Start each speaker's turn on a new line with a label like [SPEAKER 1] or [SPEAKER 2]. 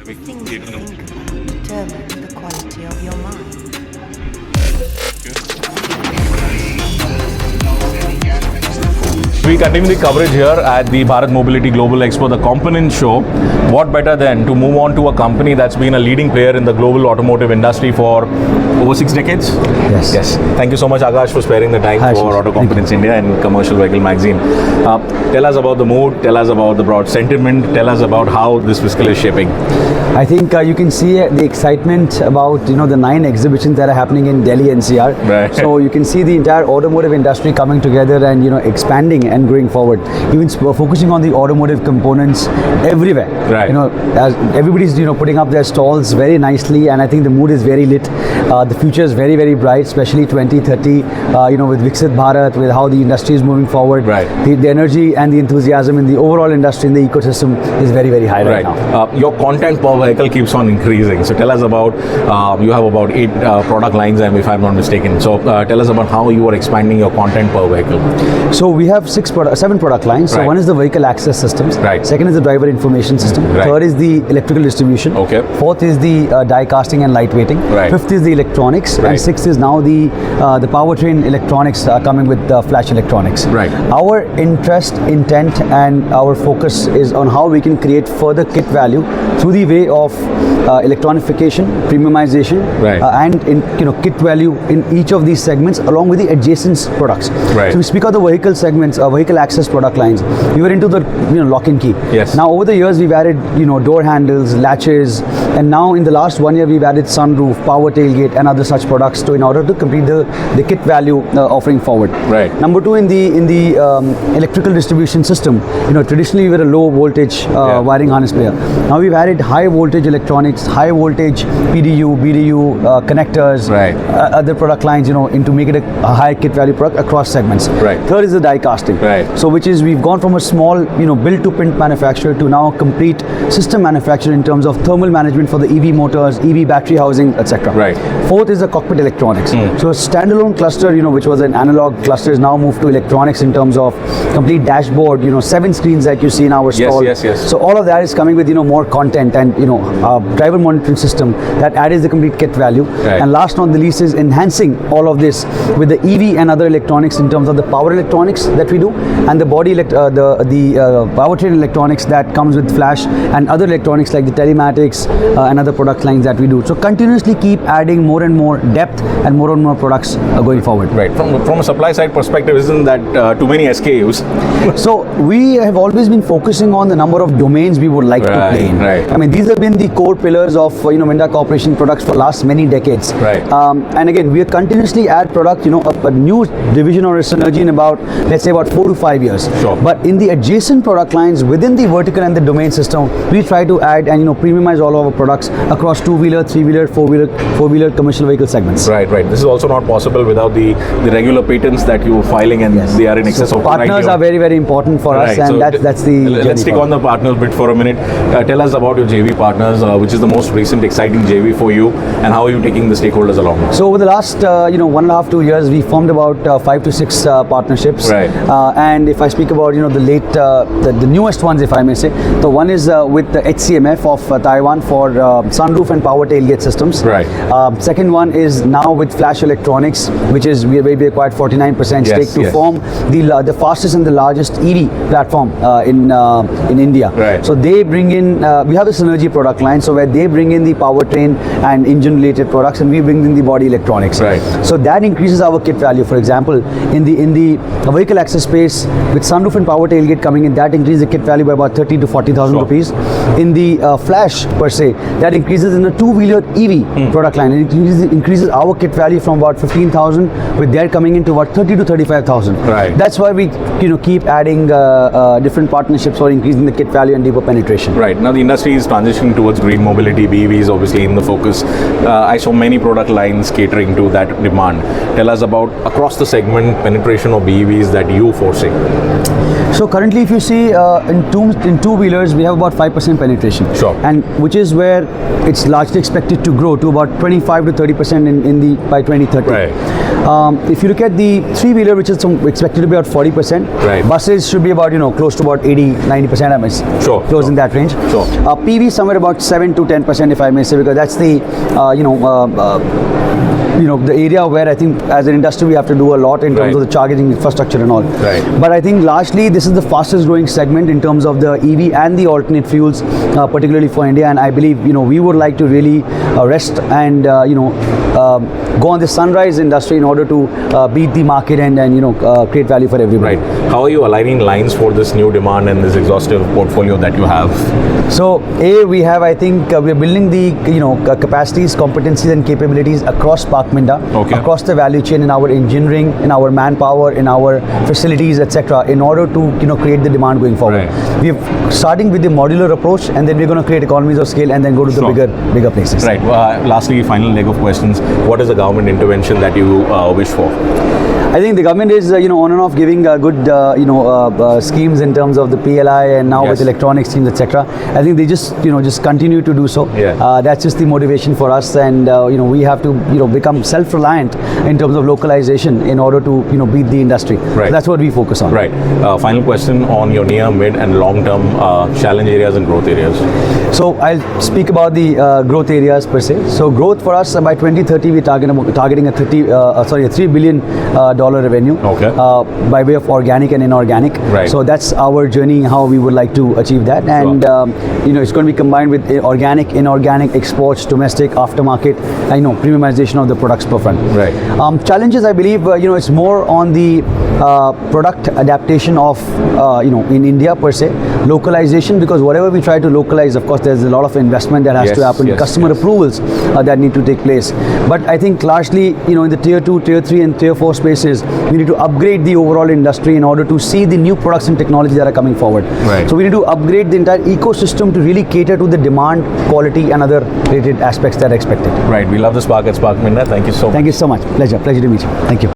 [SPEAKER 1] Single income determine the quality of your mind.
[SPEAKER 2] We continue the coverage here at the Bharat Mobility Global Expo, the Component Show. What better than to move on to a company that's been a leading player in the global automotive industry for over 6 decades?
[SPEAKER 3] Yes.
[SPEAKER 2] Thank you so much, Aakash, for sparing the time
[SPEAKER 3] Hi,
[SPEAKER 2] for
[SPEAKER 3] Ashish.
[SPEAKER 2] Auto Components India and Commercial Vehicle Magazine. Tell us about the mood, tell us about the broad sentiment, tell us about how this fiscal is shaping.
[SPEAKER 3] I think you can see the excitement about the 9 exhibitions that are happening in Delhi NCR.
[SPEAKER 2] Right.
[SPEAKER 3] So you can see the entire automotive industry coming together and expanding and going forward. Even focusing on the automotive components everywhere.
[SPEAKER 2] Right.
[SPEAKER 3] As everybody's putting up their stalls very nicely, and I think the mood is very lit. The future is very, very bright, especially 2030. With Viksit Bharat, with how the industry is moving forward.
[SPEAKER 2] Right.
[SPEAKER 3] The energy and the enthusiasm in the overall industry, in the ecosystem, is very, very high right now.
[SPEAKER 2] Your content per vehicle keeps on increasing. So tell us about, you have about 8 product lines, if I'm not mistaken. So tell us about how you are expanding your content per vehicle.
[SPEAKER 3] So we have 7 product lines. So
[SPEAKER 2] Right.
[SPEAKER 3] one is the vehicle access systems.
[SPEAKER 2] Right.
[SPEAKER 3] Second is the driver information system.
[SPEAKER 2] Right.
[SPEAKER 3] Third is the electrical distribution.
[SPEAKER 2] Okay.
[SPEAKER 3] Fourth is the die casting and lightweighting.
[SPEAKER 2] Right.
[SPEAKER 3] Fifth is the electronics.
[SPEAKER 2] Right.
[SPEAKER 3] And sixth is now the powertrain electronics coming with flash electronics.
[SPEAKER 2] Right.
[SPEAKER 3] Our interest, intent, and our focus is on how we can create further kit value through the way of electronification, premiumization,
[SPEAKER 2] Right.
[SPEAKER 3] and in kit value in each of these segments, along with the adjacent products.
[SPEAKER 2] Right.
[SPEAKER 3] So we speak of the vehicle segments, vehicle access product lines. We were into the lock and key.
[SPEAKER 2] Yes.
[SPEAKER 3] Now over the years we've added door handles, latches, and now in the last 1 year we've added sunroof, power tailgate, and other such products in order to complete the kit value offering forward.
[SPEAKER 2] Right.
[SPEAKER 3] Number 2, in the electrical distribution system, traditionally we were a low voltage wiring harness player. Now we've added high voltage electronics, high voltage PDU, BDU connectors,
[SPEAKER 2] Right.
[SPEAKER 3] Other product lines, to make it a high kit value product across segments.
[SPEAKER 2] Right.
[SPEAKER 3] Third is the die casting.
[SPEAKER 2] Right.
[SPEAKER 3] So which is we've gone from a small, build to print manufacturer to now complete system manufacturer in terms of thermal management for the EV motors, EV battery housing, etc.
[SPEAKER 2] Right.
[SPEAKER 3] Fourth is the cockpit electronics. So a standalone cluster, which was an analog cluster, is now moved to electronics in terms of complete dashboard, 7 screens that you see in our stall.
[SPEAKER 2] Yes.
[SPEAKER 3] So all of that is coming with more content and driver monitoring system that adds the complete kit value.
[SPEAKER 2] Right.
[SPEAKER 3] And last not the least is enhancing all of this with the EV and other electronics in terms of the power electronics that we do, and the body powertrain electronics that comes with flash and other electronics like the telematics and other product lines that we do. So continuously keep adding more and more depth and more products going forward.
[SPEAKER 2] Right. From a supply side perspective, isn't that too many SKUs?
[SPEAKER 3] So we have always been focusing on the number of domains we would like to play in.
[SPEAKER 2] Right.
[SPEAKER 3] I mean, these have been the core pillars of Minda Corporation products for last many decades.
[SPEAKER 2] Right.
[SPEAKER 3] And again, we continuously add product, a new division or a synergy in about, let's say, about 4 to 5 years.
[SPEAKER 2] Sure.
[SPEAKER 3] But in the adjacent product lines within the vertical and the domain system, we try to add and premiumize all of our products across 2-wheeler, 3-wheeler, 4-wheeler commercial vehicle segments.
[SPEAKER 2] Right. This is also not possible without the regular patents that you are filing, and they are in excess of
[SPEAKER 3] Partners
[SPEAKER 2] 90
[SPEAKER 3] are very, very important for us, and
[SPEAKER 2] So
[SPEAKER 3] that's the
[SPEAKER 2] let's stick on the partners bit for a minute. Tell us about your JV partners, which is the most recent exciting JV for you, and how are you taking the stakeholders along?
[SPEAKER 3] So over the last 1.5 to 2 years, we formed about 5 to 6 partnerships.
[SPEAKER 2] Right.
[SPEAKER 3] And if I speak about the newest ones, if I may say, the one is with the HCMF of Taiwan for sunroof and power tailgate systems.
[SPEAKER 2] Right.
[SPEAKER 3] Second one is now with Flash Electronics, which is we acquired 49% stake to form the fastest and the largest EV platform in India.
[SPEAKER 2] Right.
[SPEAKER 3] So they bring in we have a synergy product line, so where they bring in the powertrain and engine related products, and we bring in the body electronics.
[SPEAKER 2] Right.
[SPEAKER 3] So that increases our kit value. For example, in the vehicle access space, with sunroof and power tailgate coming in, that increases the kit value by about 30 to 40,000 rupees. In the flash per se, that increases in the 2-wheeler EV product line. It increases our kit value from about 15,000, with their coming into about 30 to 35,000.
[SPEAKER 2] Right.
[SPEAKER 3] That's why we keep adding different partnerships for increasing the kit value and deeper penetration.
[SPEAKER 2] Right. Now the industry is transitioning towards green mobility. BEV is obviously in the focus. I saw many product lines catering to that demand. Tell us about across the segment penetration of BEVs that you foresee.
[SPEAKER 3] So currently, if you see in two-wheelers, we have about 5% penetration.
[SPEAKER 2] Sure.
[SPEAKER 3] And which is where it's largely expected to grow to about 25 to 30% by 2030.
[SPEAKER 2] Right.
[SPEAKER 3] If you look at the three-wheeler, which is expected to be about 40%,
[SPEAKER 2] Right.
[SPEAKER 3] buses should be about close to about 80-90%. I mean,
[SPEAKER 2] Sure,
[SPEAKER 3] close
[SPEAKER 2] sure.
[SPEAKER 3] in that range.
[SPEAKER 2] Sure.
[SPEAKER 3] PV somewhere about 7 to 10%, if I may say, because that's the the area where I think as an industry we have to do a lot in terms
[SPEAKER 2] Right.
[SPEAKER 3] of the charging infrastructure and all.
[SPEAKER 2] Right.
[SPEAKER 3] But I think largely this is the fastest growing segment in terms of the EV and the alternate fuels, particularly for India. And I believe we would like to really rest and go on the sunrise industry in order to beat the market and create value for everybody.
[SPEAKER 2] Right. How are you aligning lines for this new demand and this exhaustive portfolio that you have?
[SPEAKER 3] So we have, I think we are building the capacities, competencies and capabilities across Park Minda,
[SPEAKER 2] Okay.
[SPEAKER 3] across the value chain, in our engineering, in our manpower, in our facilities, etc., in order to create the demand going forward.
[SPEAKER 2] Right.
[SPEAKER 3] We're starting with the modular approach, and then we're going to create economies of scale and then go to
[SPEAKER 2] Sure.
[SPEAKER 3] the bigger places.
[SPEAKER 2] Right. Lastly, final leg of questions. What is the government intervention that you wish for?
[SPEAKER 3] I think the government is on and off giving good schemes in terms of the PLI and now
[SPEAKER 2] Yes.
[SPEAKER 3] with electronic schemes, etc. I think they just continue to do so.
[SPEAKER 2] Yeah.
[SPEAKER 3] That's just the motivation for us, and we have to become self-reliant in terms of localization in order to beat the industry.
[SPEAKER 2] Right.
[SPEAKER 3] So that's what we focus on.
[SPEAKER 2] Right. Final question on your near, mid, and long-term challenge areas and growth areas.
[SPEAKER 3] So I'll speak about the growth areas per se. So growth for us by 2030 we're targeting a $3 billion revenue.
[SPEAKER 2] Okay.
[SPEAKER 3] By way of organic and inorganic.
[SPEAKER 2] Right.
[SPEAKER 3] So that's our journey, how we would like to achieve that. And it's going to be combined with organic, inorganic, exports, domestic, aftermarket, premiumization of the products per front.
[SPEAKER 2] Right.
[SPEAKER 3] Challenges, I believe, it's more on the product adaptation of in India per se, localization, because whatever we try to localize, of course there's a lot of investment that has
[SPEAKER 2] Yes,
[SPEAKER 3] to happen,
[SPEAKER 2] yes,
[SPEAKER 3] customer
[SPEAKER 2] yes.
[SPEAKER 3] approvals that need to take place. But I think largely in the tier 2, tier 3 and tier 4 spaces, we need to upgrade the overall industry in order to see the new products and technology that are coming forward.
[SPEAKER 2] Right.
[SPEAKER 3] So we need to upgrade the entire ecosystem to really cater to the demand, quality and other related aspects that are expected.
[SPEAKER 2] Right. We love the Spark at Spark Minda. Thank you so much.
[SPEAKER 3] Thank you so much. Pleasure to meet you. Thank you.